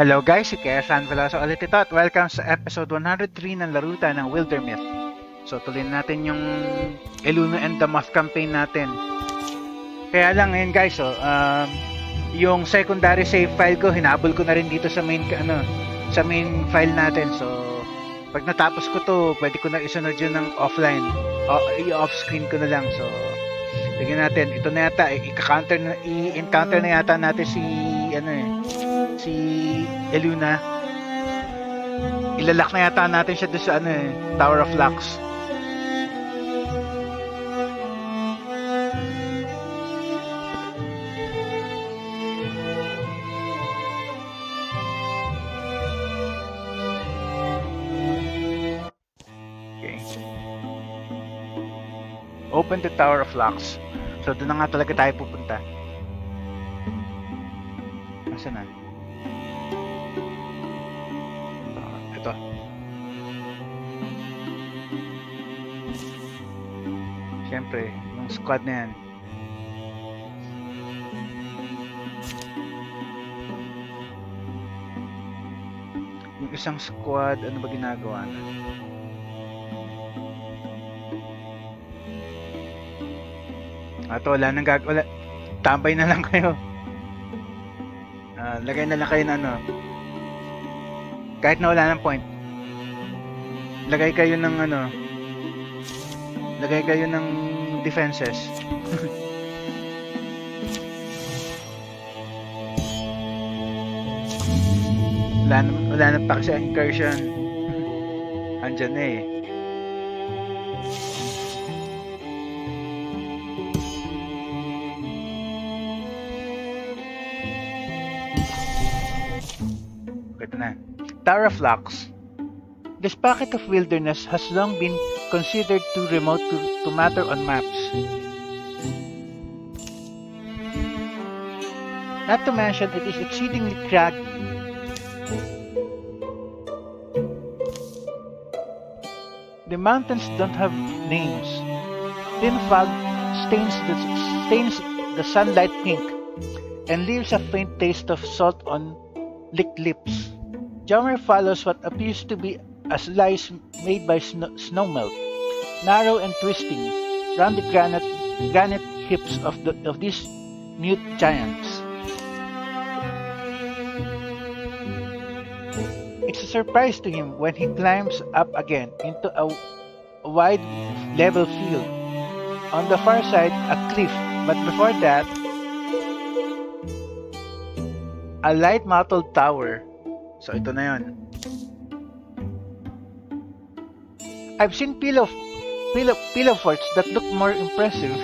Hello guys, si Kesan Veloso ulit ito at welcome sa episode 103 ng Laruta ng Wildermyth. So tuloy natin yung Eluna and the Moth campaign natin. Kaya lang ngayon guys, yung secondary save file ko, hinabol ko na rin dito sa main file natin. So pag natapos ko to, pwede ko na isunod yun ng offline. I-off screen ko na lang. So tignan natin, ito na yata, i-encounter na yata natin si Eluna. Ilalak na yata natin siya doon sa Tower of Lux. Okay. Open the Tower of Lux. So doon na nga talaga tayo pupunta. Nasaan na? Ito. Siyempre, yung squad na yan. Yung isang squad, ano ba ginagawa na? Ato, wala nang wala. Tambay na lang kayo. Lagay na lang kayo ng kahit na wala ng point. Lagay kayo ng lagay kayo ng defenses. wala na pa kasi incursion. Andyan na eh. Tower of Lux. This pocket of wilderness has long been considered too remote to matter on maps. Not to mention, it is exceedingly craggy. The mountains don't have names. Thin fog stains the sunlight pink and leaves a faint taste of salt on licked lips. Jammer follows what appears to be a slice made by snowmelt, narrow and twisting, round the granite hips of these mute giants. It's a surprise to him when he climbs up again into a wide, level field. On the far side, a cliff, but before that, a light mottled tower. So ito na yun. I've seen pillow forts that look more impressive.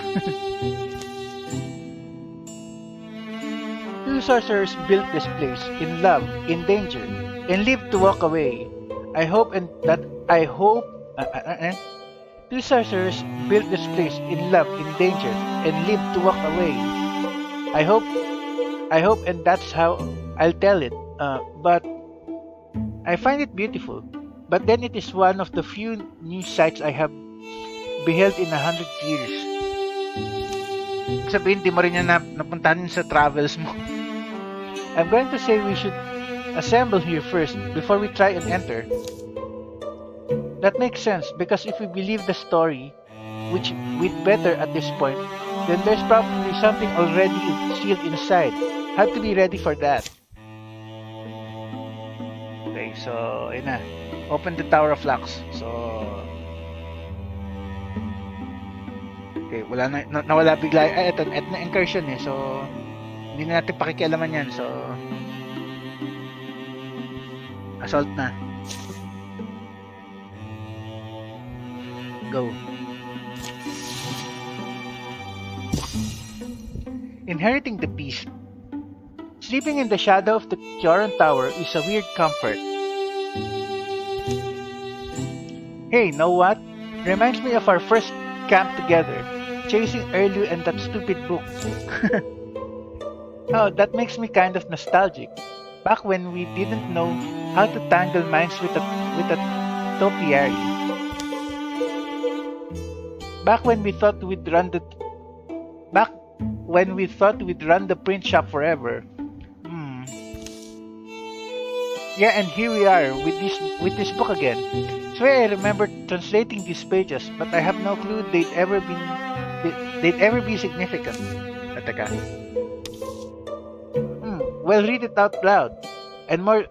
Two sorcerers built this place in love, in danger, and lived to walk away. Two sorcerers built this place in love, in danger, and lived to walk away. I hope, and that's how I'll tell it. But I find it beautiful, but then it is one of the few new sights I have beheld in 100 years. Sabihin, di mo rin yan napuntahan sa travels mo. I'm going to say we should assemble here first before we try and enter. That makes sense, because if we believe the story, which we'd better at this point, then there's probably something already sealed inside. Have to be ready for that. So, ayun na. Open the Tower of Lux. So, okay, nawala bigla. Ito na incursion eh. So, hindi na natin pakikialaman yan. So, assault na. Go. Inheriting the beast. Sleeping in the shadow of the Kyoran Tower is a weird comfort. Hey, know what? Reminds me of our first camp together, chasing Erlu and that stupid book. Oh, that makes me kind of nostalgic. Back when we didn't know how to tangle mines with a topiary. Back when we thought we'd run the print shop forever. Yeah, and here we are with this book again. Swear I remember translating these pages, but I have no clue they'd ever be significant. Teka. Well, read it out loud. And more.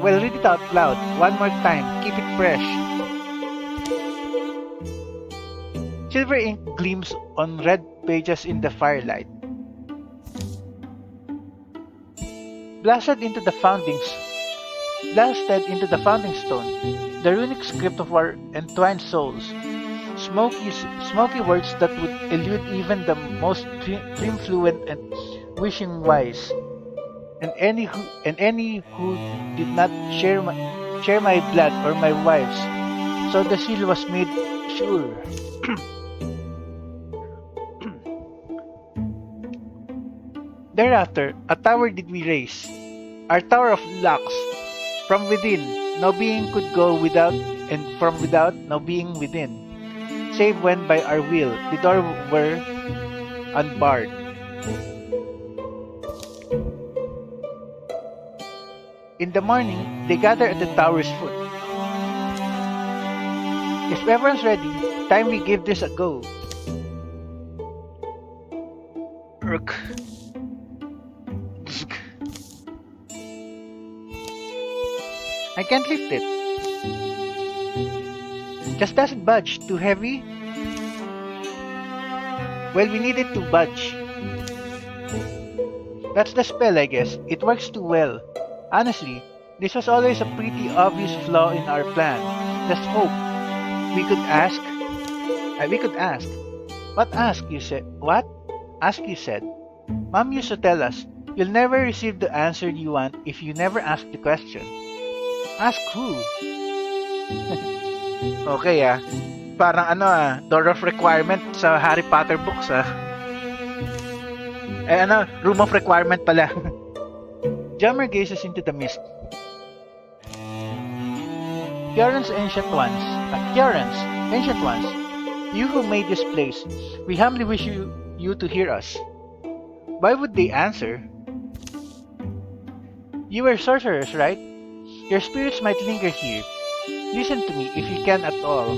Well, read it out loud. One more time. Keep it fresh. Silver ink gleams on red pages in the firelight. Blasted into the founding stone, the runic script of our entwined souls. Smoky words that would elude even the most dream fluent and wishing wise. And any who did not share my blood or my wife's. So the seal was made sure. Thereafter, a tower did we raise, our tower of locks. From within, no being could go without, and from without, no being within, save when by our will the door were unbarred. In the morning, they gather at the tower's foot. If everyone's ready, time we give this a go. Rook. I can't lift it. Just doesn't budge. Too heavy? Well, we need it to budge. That's the spell, I guess. It works too well. Honestly, this was always a pretty obvious flaw in our plan. Let's hope. We could ask. What ask, you said? What? Ask, you said. Mom used to tell us, you'll never receive the answer you want if you never ask the question. Ask who? Okay Parang door of requirement sa Harry Potter books room of requirement pala. Jammer gazes into the mist. Kieran's ancient ones, you who made this place, we humbly wish you to hear us. Why would they answer? You were sorcerers, right? Your spirits might linger here. Listen to me if you can at all.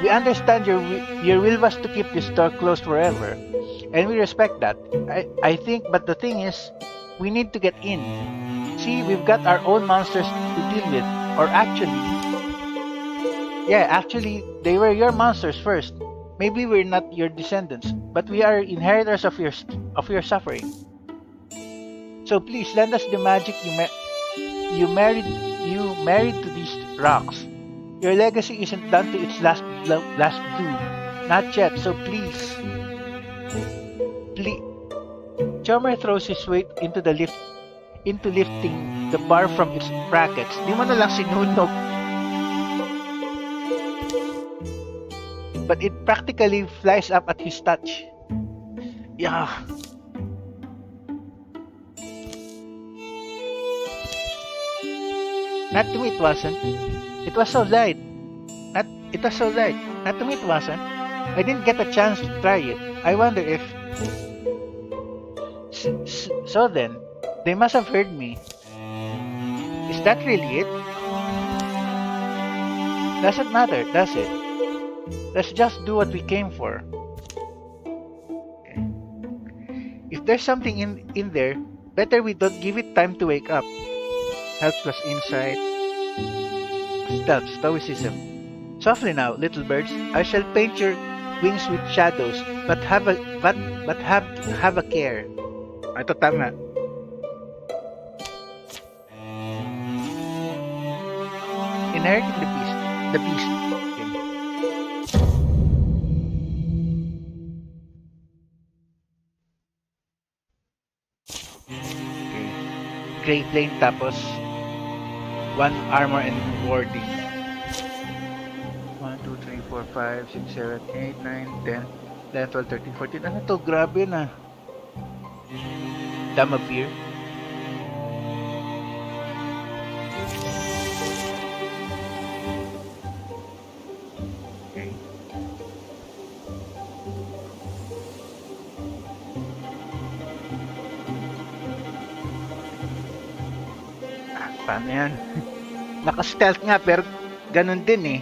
We understand your will was to keep this door closed forever, and we respect that. I think, but the thing is, we need to get in. See, we've got our own monsters to deal with, or actually, they were your monsters first. Maybe we're not your descendants, but we are inheritors of your suffering. So please lend us the magic you married to these rocks. Your legacy isn't done to its last bloom, not yet. So please. Chomer throws his weight into lifting the bar from its brackets. Di mo na lang sinunog. But it practically flies up at his touch. Yeah. Not to me it wasn't. It was so light. Not to me it wasn't. I didn't get a chance to try it. I wonder if... So then, they must have heard me. Is that really it? Doesn't matter, does it? Let's just do what we came for. Okay. If there's something in there, better we don't give it time to wake up. Health plus insight. Stealth, stoicism. Softly now, little birds. I shall paint your wings with shadows, but have a care. Ito tama. Inheriting the beast. Okay. Gray plane tapos 1 armor and warding. 1, 2, 3, 4, 5, 6, 7, 8, 9, 10, 11, 12, 13, 14. Ano to? Grabe na. Dama beer. Okay. Paano yan? Naka-stealth nga, pero ganun din eh.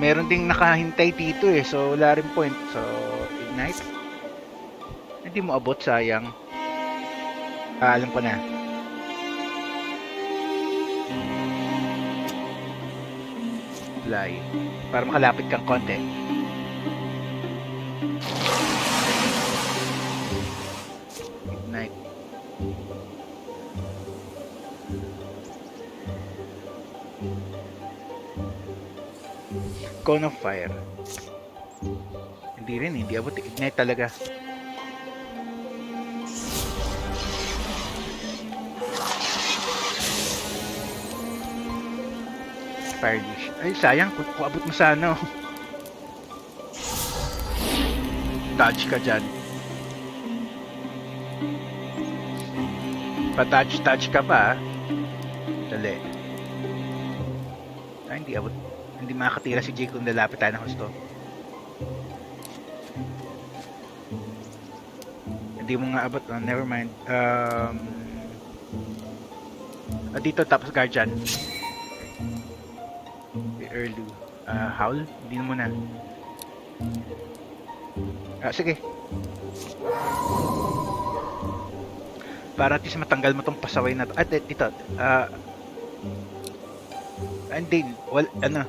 Meron ding nakahintay dito eh, so wala rin point. So, ignite. Hindi mo abot, sayang. Alam ko na. Fly. Para makalapit kang konti. Ignite. Cone of Fire. Hindi rin, hindi abot. Ignite talaga. Fire Dish. Ay, sayang. Kung abot mo sa ano. Dodge ka dyan. Pa-dodge ka pa. Dali. Ay, hindi abot. Hindi makakatira si Jake kung lalapit tayo ng gusto. Hindi mo nga abot. Oh, never mind. Dito tapos Guardian. Early. Howl? Hindi mo na. Sige. Para at least matanggal mo tong pasaway na to. Dito. Hindi. Well, ano.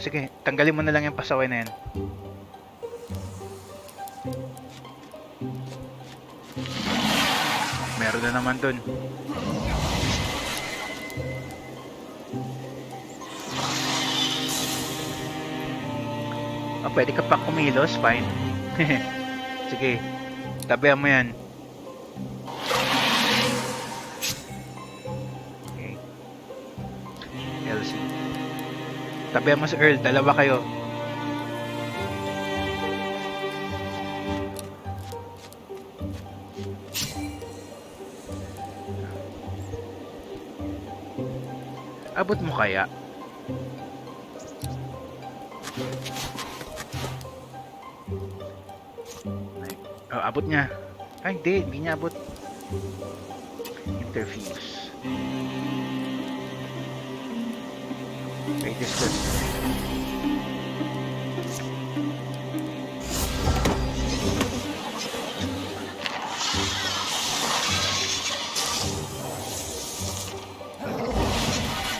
Sige. Tanggalin mo na lang yung pasaway na yan. Meron na naman dun. Pwede ka pa kumilos, fine. Sige, tabihan mo yan. Okay. Elsie. Tabihan mo si Earl, dalawa kayo. Abot mo kaya? Abot niya. Ay, hindi niya abot. Interfuse. Okay, this good.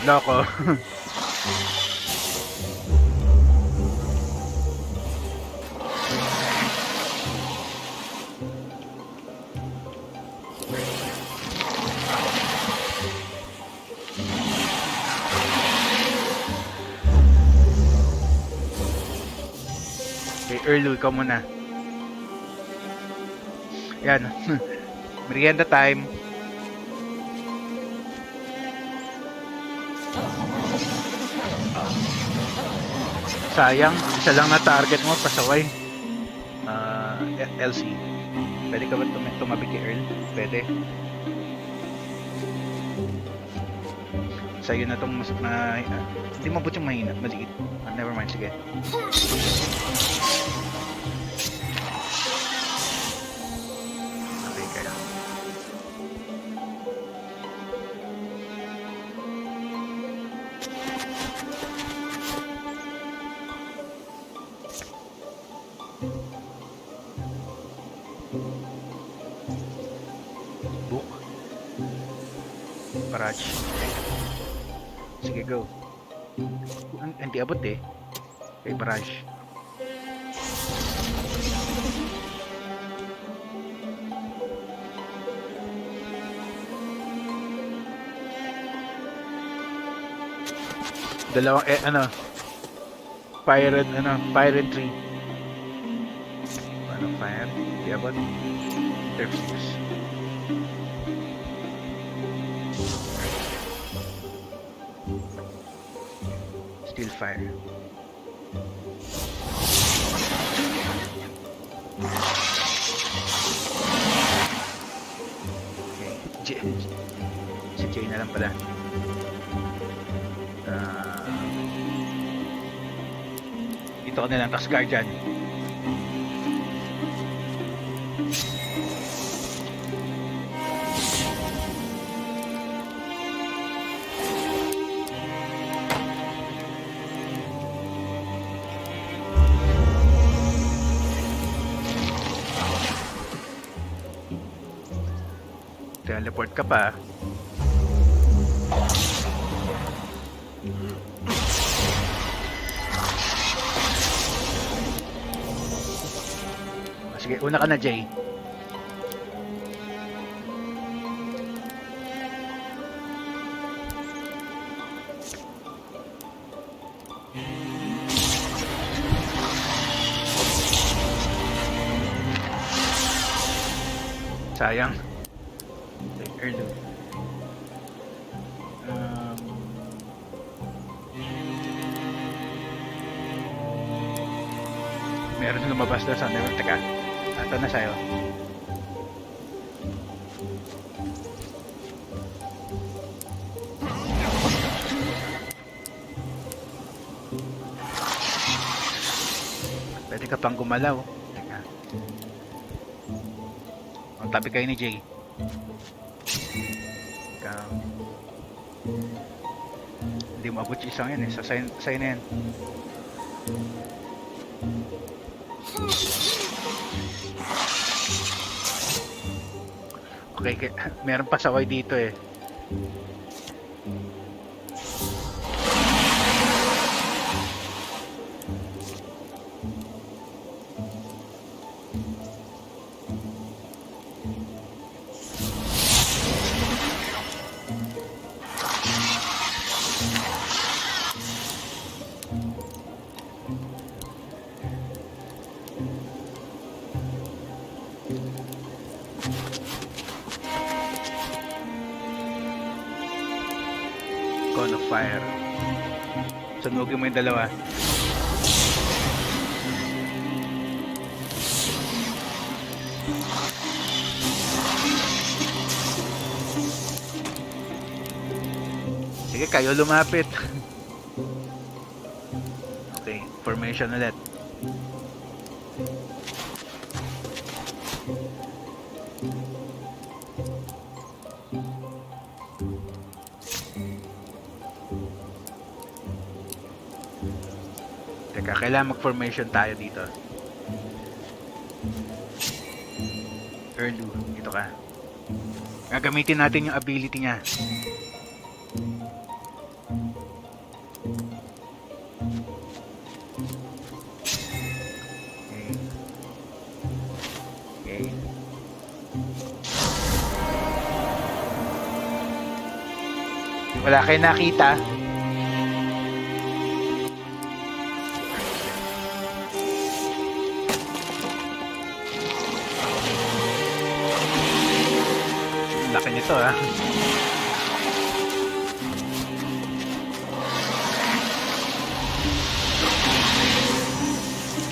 Loko. Early, ikaw muna. Yan. Merienda time. Sayang, isa lang na target mo, pasaway. LC. Pwede ka ba tumabi kay Earl? Pwede. Sa'yo na itong hindi mabot yung mahina, maliit. Never mind, sige. Okay, kaya. Book. Barrage. Sige, go. Hindi abot eh. Okay, barrage. Dalawang pirate tree. Fire. Hindi abot. Interfuse. Still fire. Okay. Si Jay na lang pala. Dito ko na lang. Tax Guardian. Teleport ka pa. Sige, una ka na, Jay. Sayang. Early. Meron lumabas na sa never. Teka. Ito na sa'yo. Pwede ka pang gumalaw. Teka. Ang tabi kayo ni Jay. Ikaw. Hindi mo abot yung isang yan eh. Sa sign na yan. Okay, meron pa saway dito eh. Cone of Fire. Sunugin mo yung dalawa. Sige, kayo lumapit. Okay, formation ulit. Teka, kailangan mag-formation tayo dito. Erlu, dito ka. Gagamitin natin yung ability niya. Okay. Wala kayo nakita. Laki nito ha.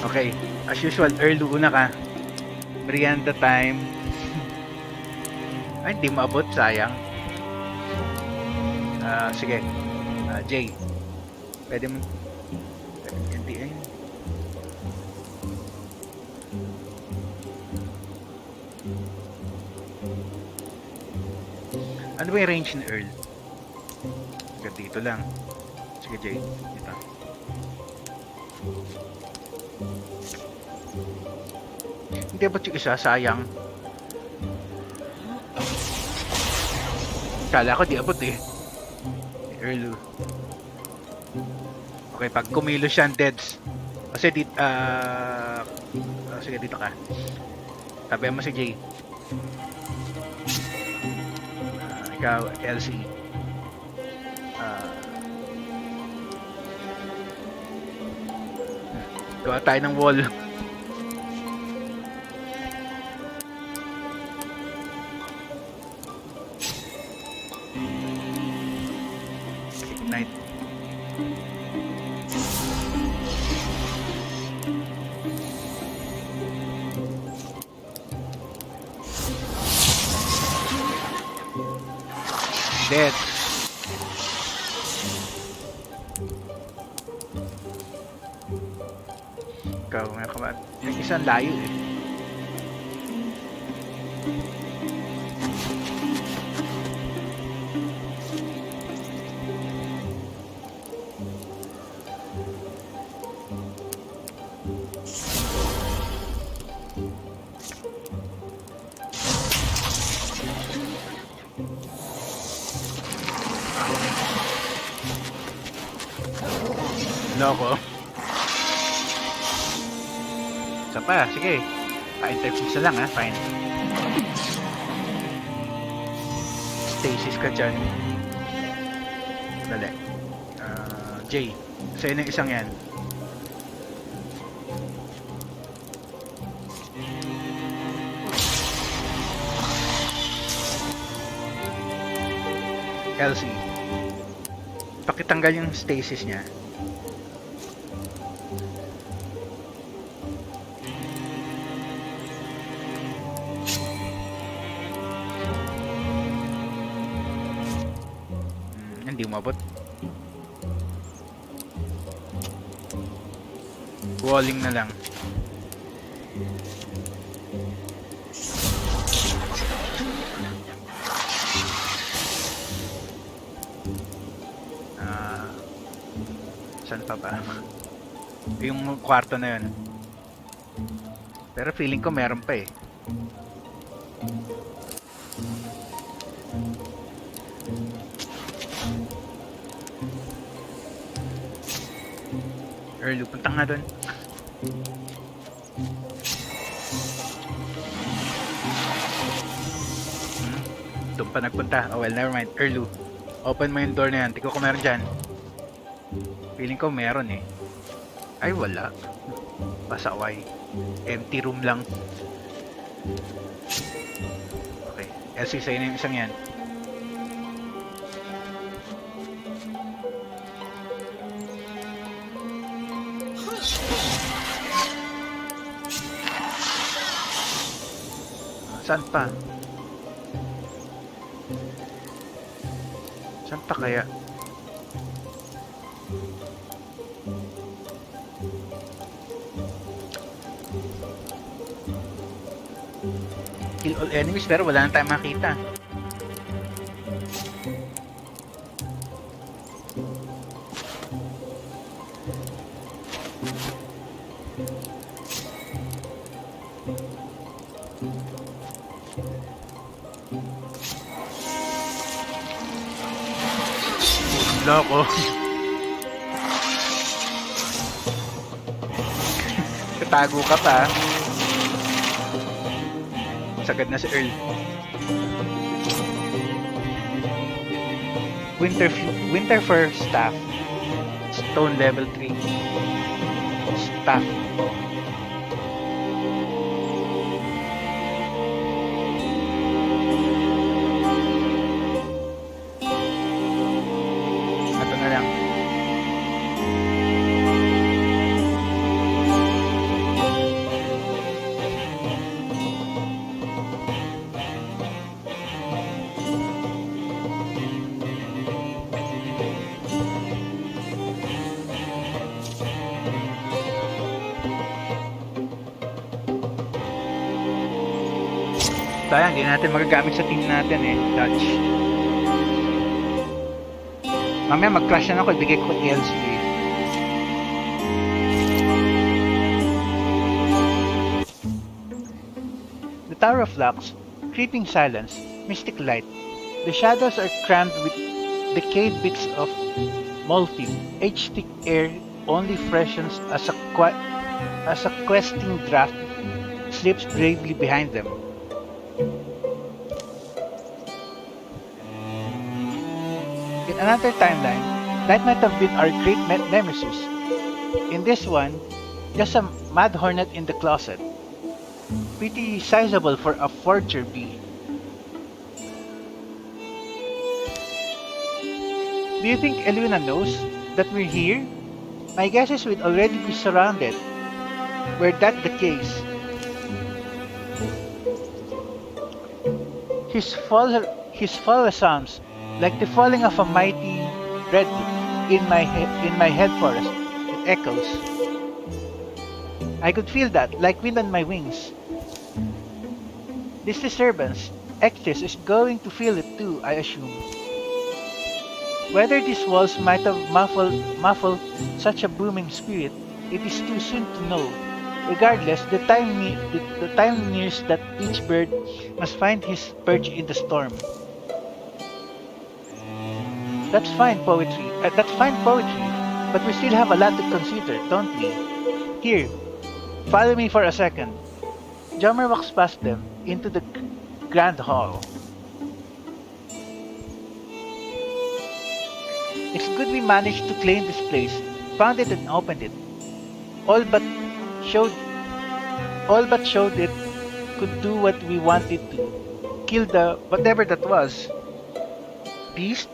Okay, as usual, Erlu una ka. Brianda time. Ay, hindi maabot, sayang. Sige. Jay. Pwede mo. Hindi eh. Ano ba yung range ni Earl? Sige, dito lang. Sige, Jay. Dito. Hindi ba't yung isa? Sayang. Kala ko di abot eh. Earl. Okay, pag kumilos siya ang deads. Kasi dito, sige, dito ka. Tabi mo si Jay. Ikaw, LC. Gawa tayo ng wall. Ignite. Dead. Ikaw, may kamat. Yung isang layo eh. Loko. Isa pa, sige. Pa-interfix na lang ha, fine. Stasis ka dyan. Dali. J. Sa'yo na isang yan. Elsie. Pakitanggal yung stasis niya. Hindi umabot. Walling na lang. Saan pa ba? Yung kwarto na yun. Pero feeling ko meron pa eh. Early, punta nga doon. Doon pa nagpunta. Oh well, never mind. Erlu, open mo yung door na yan. Tingko ko meron dyan. Feeling ko meron eh. Ay wala. Pasaway. Empty room lang. Okay. Elsie, sa'yo na yung isang yan. Saan pa? Saan pa kaya? Kill all enemies pero wala na tayong makita. Loko. Katago ka pa. Sagad na si Earl. Winterfur staff. Stone level 3. Staff. Ito na lang. Sayang, hindi natin magagamit sa team natin eh, Dutch. Mamaya mag-crash na ako, ibigay ko kay LCA. The Tower of Lux, creeping silence, mystic light. The shadows are crammed with decayed bits of molten, age-thick air only freshens as a questing draft slips bravely behind them. In another timeline, that might have been our great nemesis. In this one, just a mad hornet in the closet. Pretty sizable for a forger bee. Do you think Eluna knows that we're here? My guess is we'd already be surrounded. Were that the case, his fall resounds like the falling of a mighty redwood in my head forest. It echoes. I could feel that, like wind on my wings. This disturbance, Ecthis is going to feel it too, I assume. Whether these walls might have muffled such a booming spirit, it is too soon to know. Regardless, the time nears that each bird must find his perch in the storm. That's fine poetry. But we still have a lot to consider, don't we? Here, follow me for a second. Jummer walks past them into the grand hall. It's good we managed to claim this place, found it and opened it. All but showed it could do what we wanted to. Kill the whatever that was. Beast?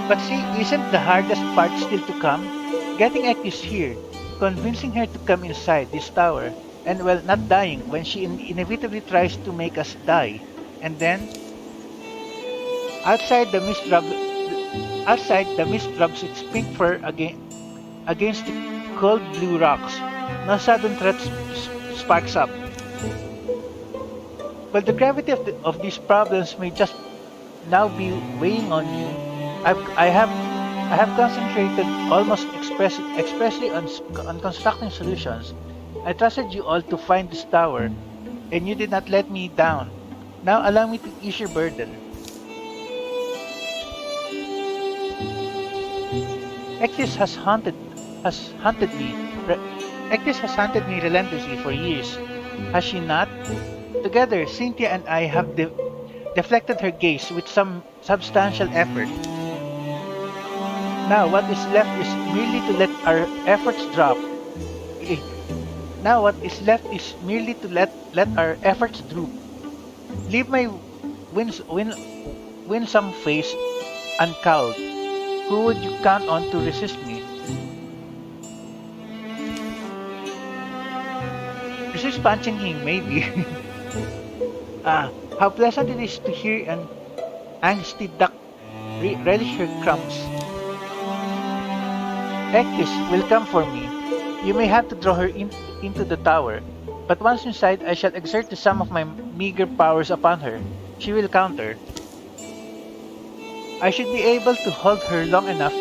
But see, isn't the hardest part still to come? Getting Ecthis here, convincing her to come inside this tower, and well, not dying when she inevitably tries to make us die. And then, outside the mist rubs its pink fur against the cold blue rocks. No sudden threat sparks up. Well, the gravity of these problems may just now be weighing on you. I have concentrated almost expressly on constructing solutions. I trusted you all to find this tower, and you did not let me down. Now allow me to ease your burden. Ecthis has hunted me. Ecthis has hunted me relentlessly for years. Has she not? Together, Cynthia and I have deflected her gaze with some substantial effort. Now what is left is merely to let our efforts drop. Now what is left is merely to let our efforts droop. Leave my winsome face uncowled. Who would you count on to resist me? Resist punching him, maybe. How pleasant it is to hear an angsty duck relish her crumbs. Ecthis will come for me. You may have to draw her into the tower, but once inside I shall exert some of my meager powers upon her. She will counter. I should be able to hold her long enough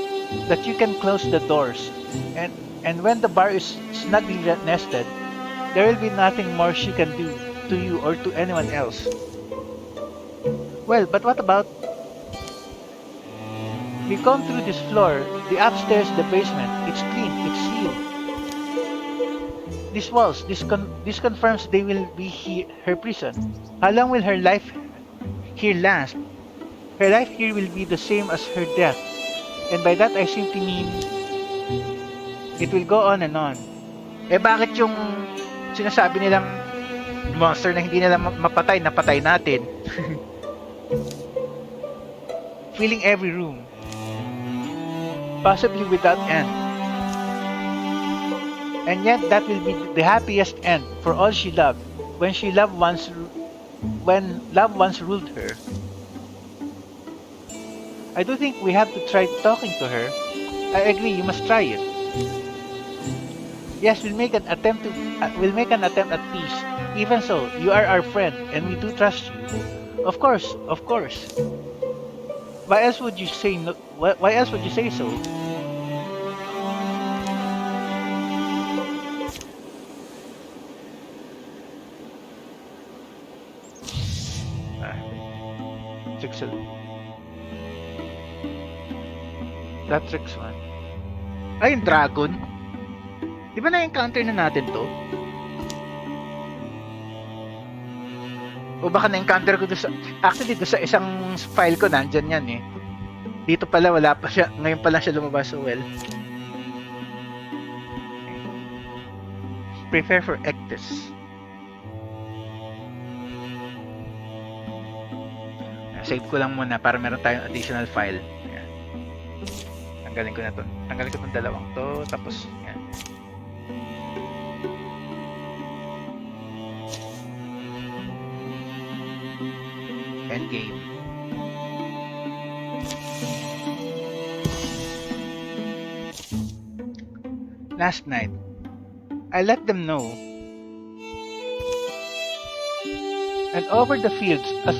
that you can close the doors, and when the bar is snugly nested, there will be nothing more she can do to you or to anyone else. Well, but what about... We've gone through this floor, the upstairs, the basement. It's clean, it's sealed. These walls, this confirms they will be her prison. How long will her life here last? Her life here will be the same as her death. And by that I simply mean, it will go on and on. Eh bakit yung sinasabi nilang monster na hindi nila mapatay, napatay natin? Filling every room. Possibly without end. And yet that will be the happiest end for all she loved, when love once ruled her. I do think we have to try talking to her. I agree, you must try it. Yes, we'll make an attempt at peace. Even so, you are our friend, and we do trust you. Of course. Why else would you say no? Why else would you say so? That tricks one. Ay, yung dragon. Di ba na-encounter na natin to? O baka na-encounter ko doon sa... Actually, doon sa isang file ko, nandyan yan eh. Dito pala, wala pa siya. Ngayon pa lang siya lumabas, so well. Prepare for Ecthis. Save ko lang muna para meron tayong additional file. Ayan. Tanggalin ko na to. Tanggalin ko itong dalawang to. Tapos, yan. Endgame. Last night, I let them know. And over the fields, as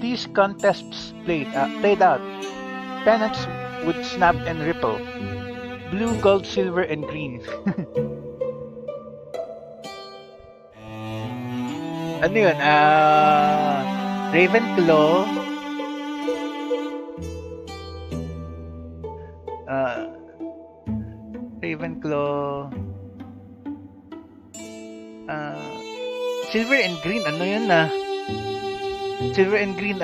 these contests played out, pennants would snap and ripple. Blue, gold, silver, and green. Ano yun? Ravenclaw, Ravenclaw. Silver and green, ano yun na? Silver and green,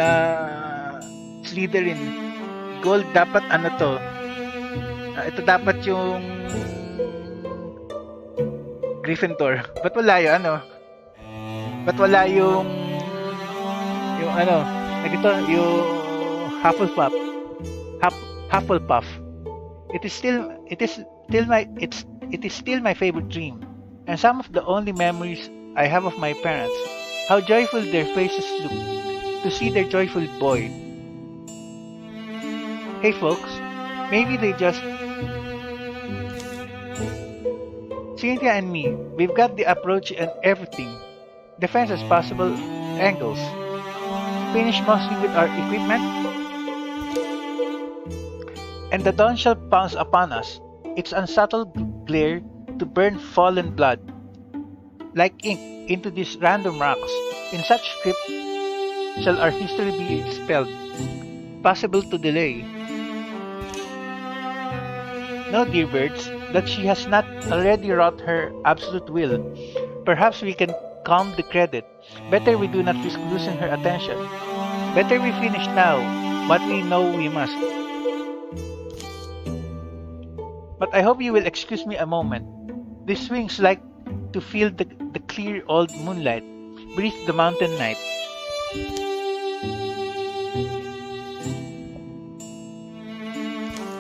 Slytherin. Gold, dapat ano to? Ito dapat yung Gryffindor. Ba't wala yung ano? Ba't wala yung ano? Ito, yung Hufflepuff. Hufflepuff. It is still my favorite dream, and some of the only memories I have of my parents. How joyful their faces look to see their joyful boy. Hey folks, maybe they just Cynthia and me, we've got the approach and everything. Defense as possible angles. Finish mostly with our equipment, and the dawn shall pounce upon us, its unsubtle glare to burn fallen blood, like ink into these random rocks. In such script shall our history be spelled, possible to delay. No, dear birds, that she has not already wrought her absolute will. Perhaps we can calm the credit. Better we do not risk losing her attention. Better we finish now what we know we must. But I hope you will excuse me a moment. These wings like to feel the clear old moonlight, breathe the mountain night.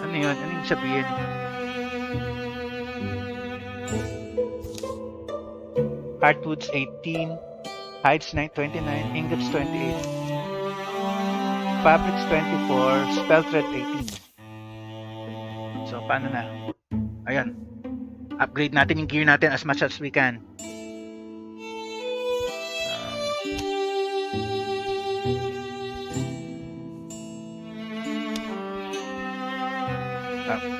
Ano yun? Ano yung sabihin? Hardwoods 18, hides 29, ingots 28, fabrics 24, spell thread 18. So, paano na? Ayun. Upgrade natin yung gear natin as much as we can.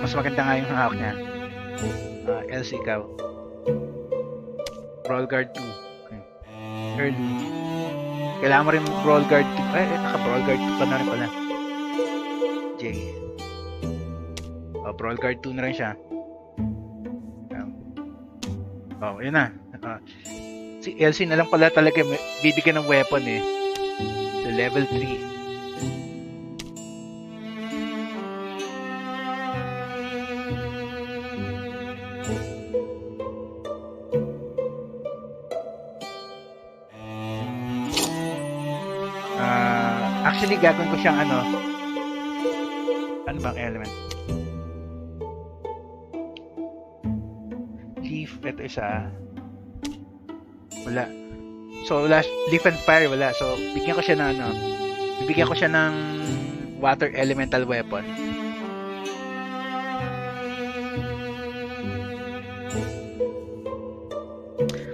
Mas maganda nga yung hawak niya. Elsie, ikaw. Brawl Guard 2. Okay. Early. Kailangan mo rin Brawl Guard 2. Naka-Brawl Guard 2 pa na rin pala. J. Brawl Guard 2 na rin siya. Yun na. Si Elsie na lang pala talaga bibigyan ng weapon eh. So, level 3. Actually, gagawin ko siyang ano bang element? Leaf, ito isa. Wala. So, leaf and fire, wala. So, bigyan ko siya ng bibigyan ko siya ng water elemental weapon.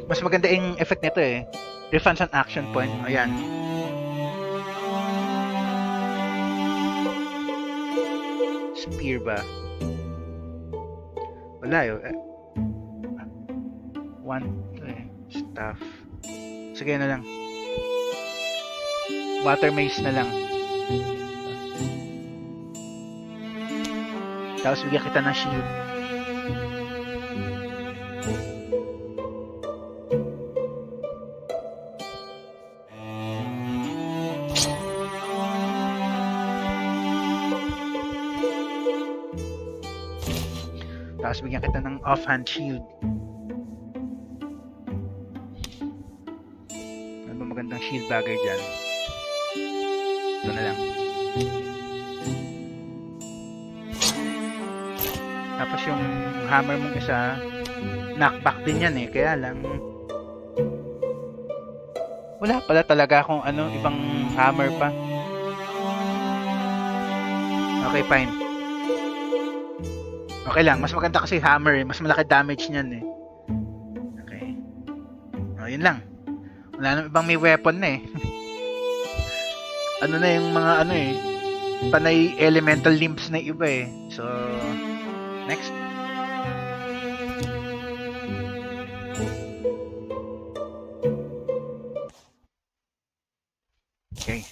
Mas maganda yung effect nito eh. Refunds an action point. Ayan. Spear ba? Wala yun. Staff. Sige na lang. Water mace na lang. Tapos bigyan kita ng shield. Tapos bigyan kita ng offhand shield. Ano ba magandang shield bagay dyan? Ito na lang. Tapos yung hammer mong isa, knockback din yan eh. Kaya lang, wala pala talaga akong ibang hammer pa. Okay, fine. Okay lang, mas maganda kasi hammer eh. Mas malaki damage niyan eh. Okay. Yun lang. Wala nang ibang may weapon na eh. Ano na yung mga panay elemental limbs na iba eh. So, next. Okay.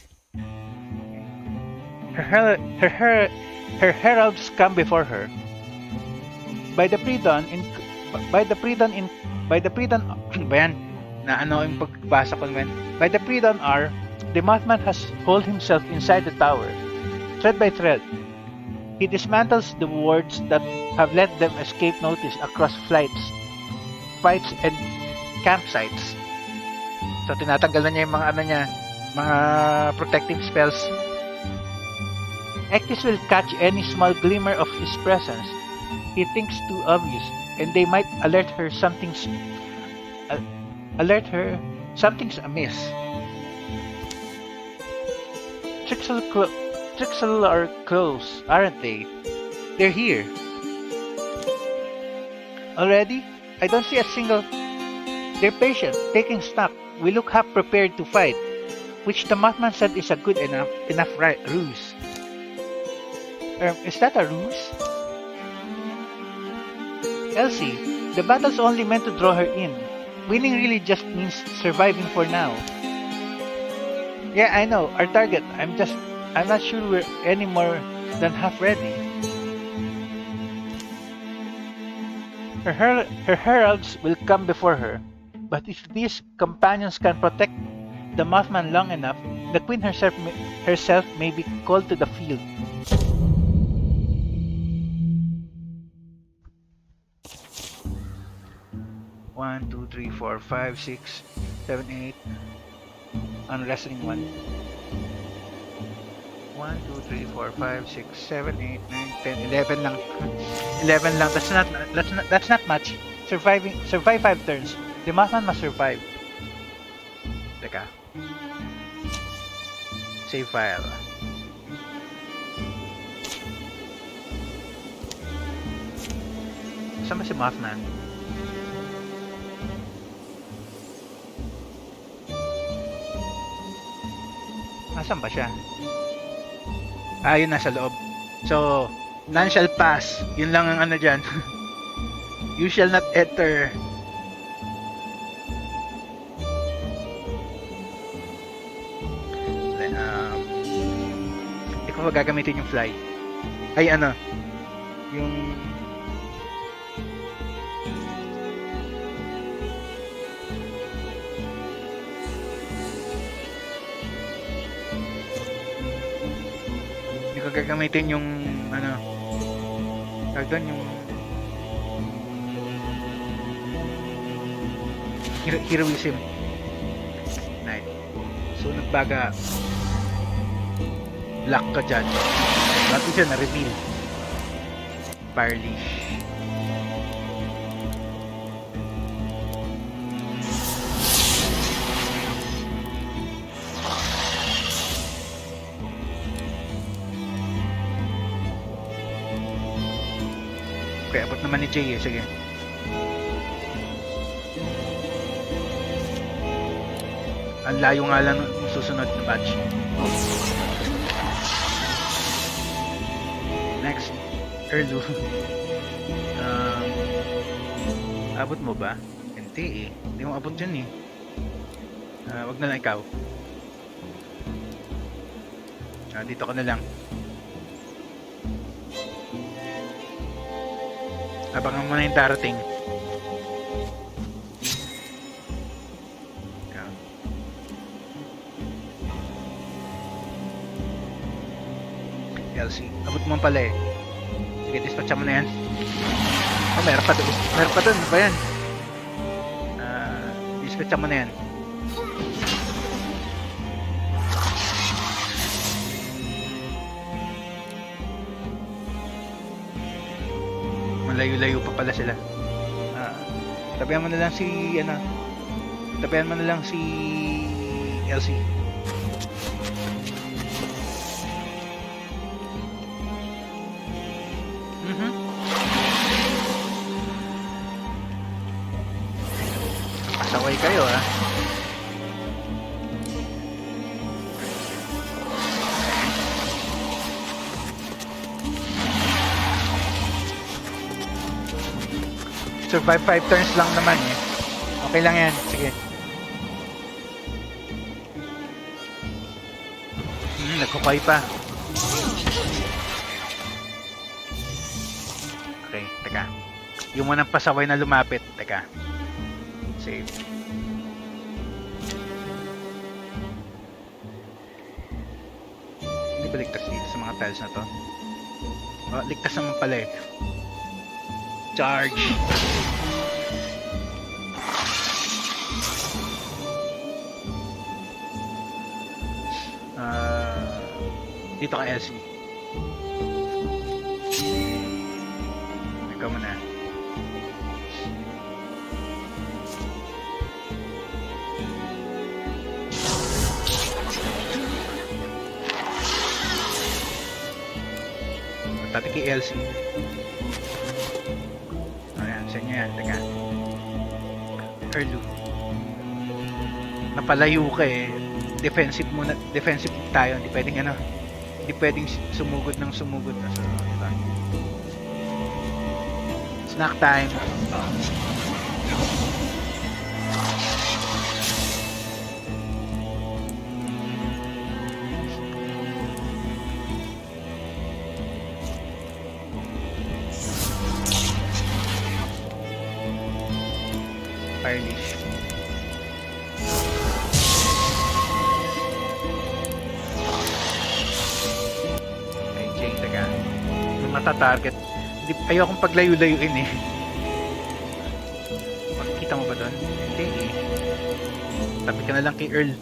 her heralds come before her. By the pre-dawn in by the pre-dawn ba yan? Na ano yung pagbasa ko naman? By the pre-dawn hour, the Mothman has holed himself inside the tower, thread by thread. He dismantles the wards that have let them escape notice across fights, and campsites. So tinatanggal na niya yung mga ano niya, mga protective spells. Ecthis will catch any small glimmer of his presence he thinks too obvious, and they might alert her something's amiss. Trixel are close, aren't they? They're here. Already? I don't see a single... They're patient, taking stock. We look half prepared to fight, which the Mothman said is a good enough ruse. Is that a ruse? Elsie, the battle's only meant to draw her in. Winning really just means surviving for now. Yeah, I know, our target. I'm not sure we're any more than half ready. Her heralds will come before her, but if these companions can protect the Mothman long enough, the queen herself may be called to the field. One, two, three, four, five, 6, 7, 8. On wrestling 1. 1, 2, 3, 4, 5, 6, 7, 8, 9, 10, 11 lang. 11 lang. That's not much. Survive 5 turns. The Mothman must survive. Teka. Save file. Saan ba si Mothman? Nasaan ba siya? Yun nasa loob. So, none shall pass. Yun lang ang ano dyan. You shall not enter. Then, hindi ko pa gagamitin yung fly. Ay, ano? Yung... gagamitin yung ano doon yung heroism. Night. So nagbaga black ka dyan. Bakit siya na-reveal? Fireleash. Okay, abot naman ni Jay eh. Sige. Ang layo nga lang yung susunod na batch. Next. Erlu. Abot mo ba? Hindi eh. Hindi mo abot yun eh. Wag na lang ikaw. Dito ka na lang. Abangan mo na yung darating. Elsie, abot mo pala eh. Sige, dispatcha mo na yan. Meron pa doon. Meron pa doon. Ano ba yan? Dispatcha mo na yan. Malayo-layo pa pala sila. Tabihan mo na lang si tabihan mo na lang si Elsie. Pasaway kayo ha. Survive 5 turns lang naman eh. Okay lang yan. Sige. Nagkukay pa. Yung munang pasaway na lumapit. Teka. Save. Hindi ba ligtas dito sa mga tiles na to? Oh, ligtas naman pala eh. Charge! Dito ka Elsie. Ikaw muna. Tati kay Elsie. Ayan, sa inyo yan. Teka. Erlu. Napalayo ka eh. Defensive muna. Defensive tayo. Hindi pwedeng ano. Hindi pwedeng sumugod ng sumugod. So, ito. Snack time. Fire leash. Okay, Jane, taga. Yung mata-target. Ayokong paglayo-layuin eh. Makikita mo ba doon? Hindi eh. Tabi ka na lang kay Earl.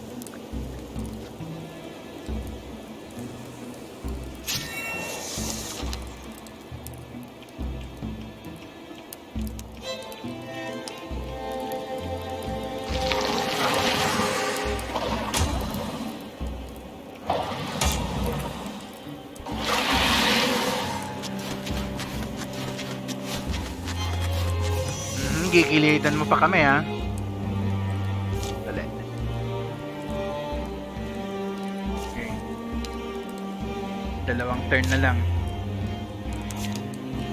Gigilitan mo pa kami ha. Dali. Okay. Dalawang turn na lang.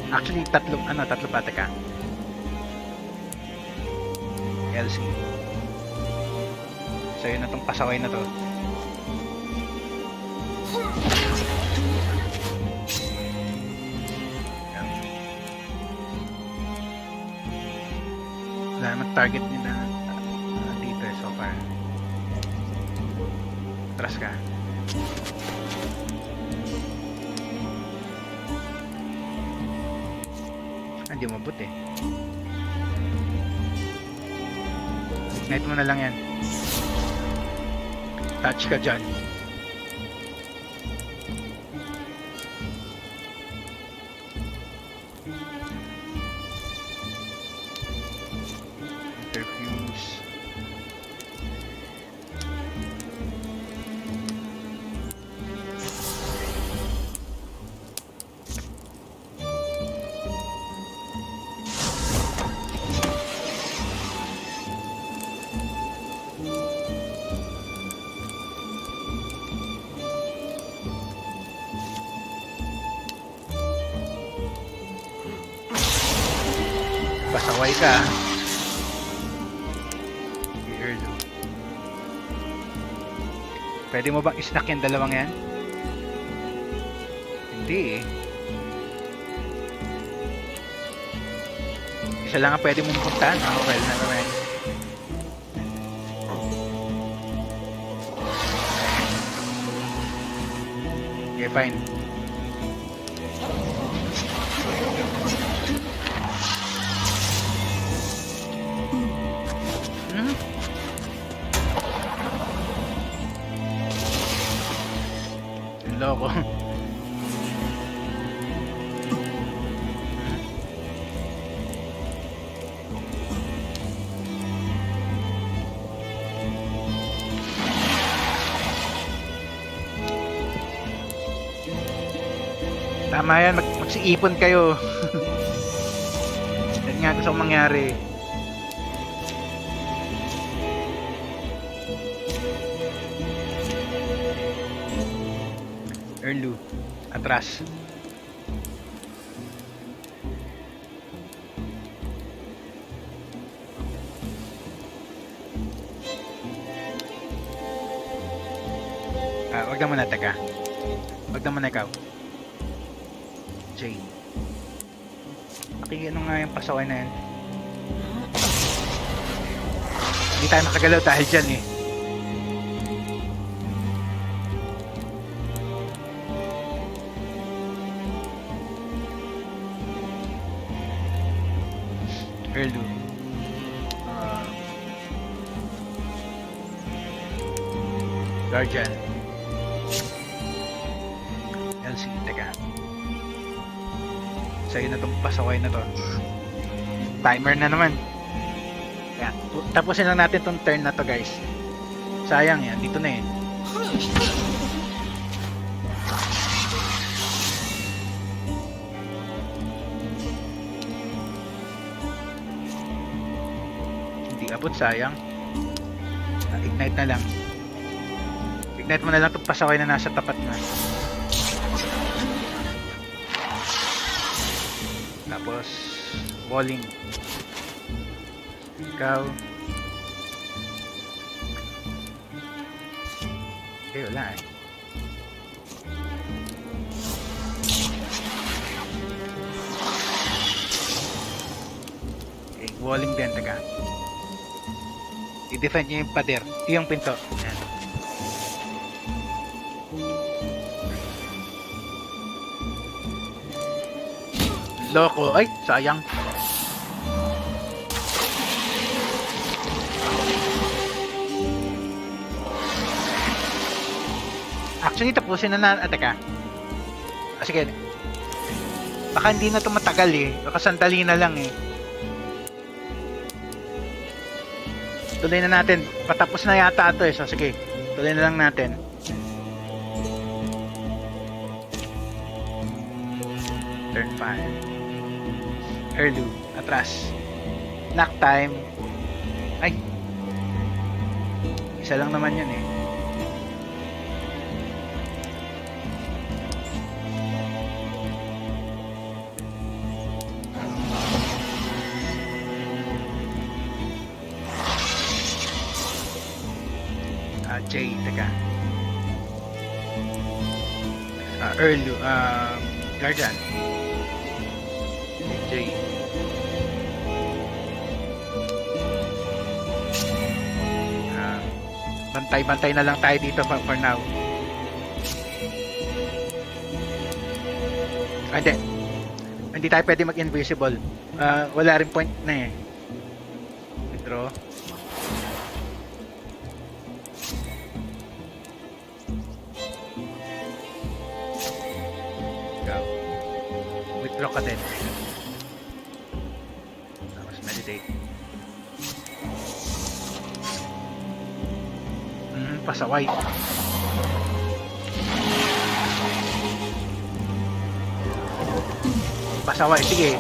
Actually, tatlo pa teka. Elsie. So yun na tong pasaway na to. Wala naman target nila dito so far. Atras ka. Hindi mabot eh. Ignite mo na lang yan. Touch ka dyan. Pasaway ka. Weird. Pwede mo bang isnack yung dalawang yan? Hindi eh. Isa lang ang pwede mong puntahan. Oh, well, never mind. Okay, fine. Loko. Tama yan, magsiipon kayo. Yan nga gusto kong mangyari. Erlu, atras. Wag na muna, taga. Wag na muna ikaw. Jane. Ano nga yung pasaway na yan? Hindi tayo makagalaw dahil dyan eh. Erlu. Guardian. LC, teka. Sa'yo na itong pasaway na to. Timer na naman. Kaya, tapusin lang natin itong turn na to, guys. Sayang yan, dito na eh. Hindi abot, sayang. Ignite na lang. Ignite mo na lang itong pasaway na nasa tapat na. Tapos walling. Ikaw. Wala eh. Okay, walling din, taga. I-defend nyo yung pader, yung pinto. Ayan. Loko, ay, sayang. Actually, tapusin na teka. Sige. Baka hindi na ito matagal eh. Baka sandali na lang eh. Tuloy na natin. Patapos na yata ito eh. So, sige. Tuloy na lang natin. Turn 5. Erlu. Atras. Knock time. Ay. Isa lang naman yun eh. J, teka. Erlu, Guardian. J. Bantay-bantay na lang tayo dito for now. Hindi tayo pwede mag-invisible. Wala rin point na eh. Withdraw. Withdraw ka din. Tapos meditate. Pasaway. Pasaway, sige.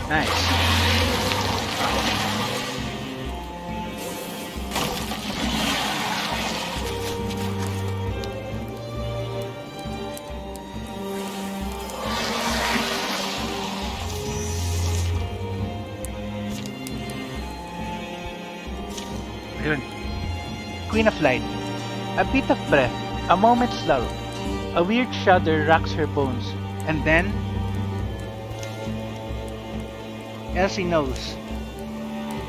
Nice. Queen of Light. A bit of breath, a moment's lull. A weird shudder racks her bones, and then Elsie knows.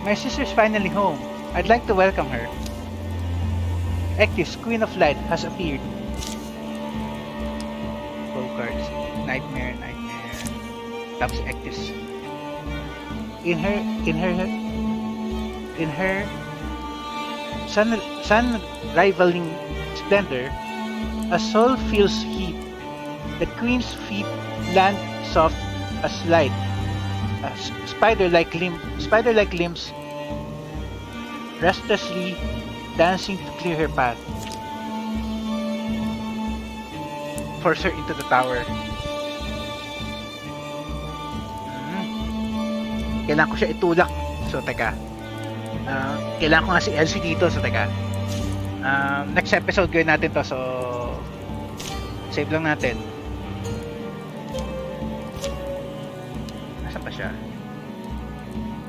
My sister's finally home. I'd like to welcome her. Ecthis, Queen of Light, has appeared. Go cards. Nightmare. Taps Ecthis. In her sun rivaling splendor, a soul feels heat. The queen's feet land soft as light. Spider-like limbs restlessly dancing to clear her path. Force her into the tower. Kailangan ko siya itulak. So, teka. Kailangan ko nga si Elsie dito. So, teka. Next episode gawin natin to. So, save lang natin. Nasaan pa siya?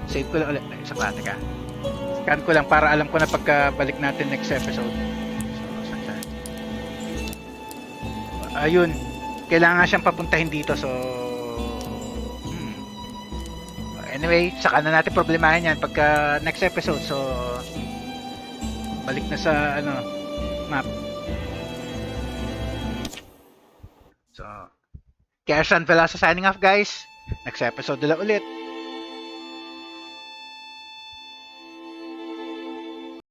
Save ko lang ulit. Isa pa, teka. Scan ko lang para alam ko na pagkabalik natin next episode. So, saan siya? Ayun. kailangan siyang papuntahin dito. So, anyway, saka na natin problemahin yan pagka next episode. So, balik na sa map. So, Kaya Velasco signing off, guys. Next episode ulit.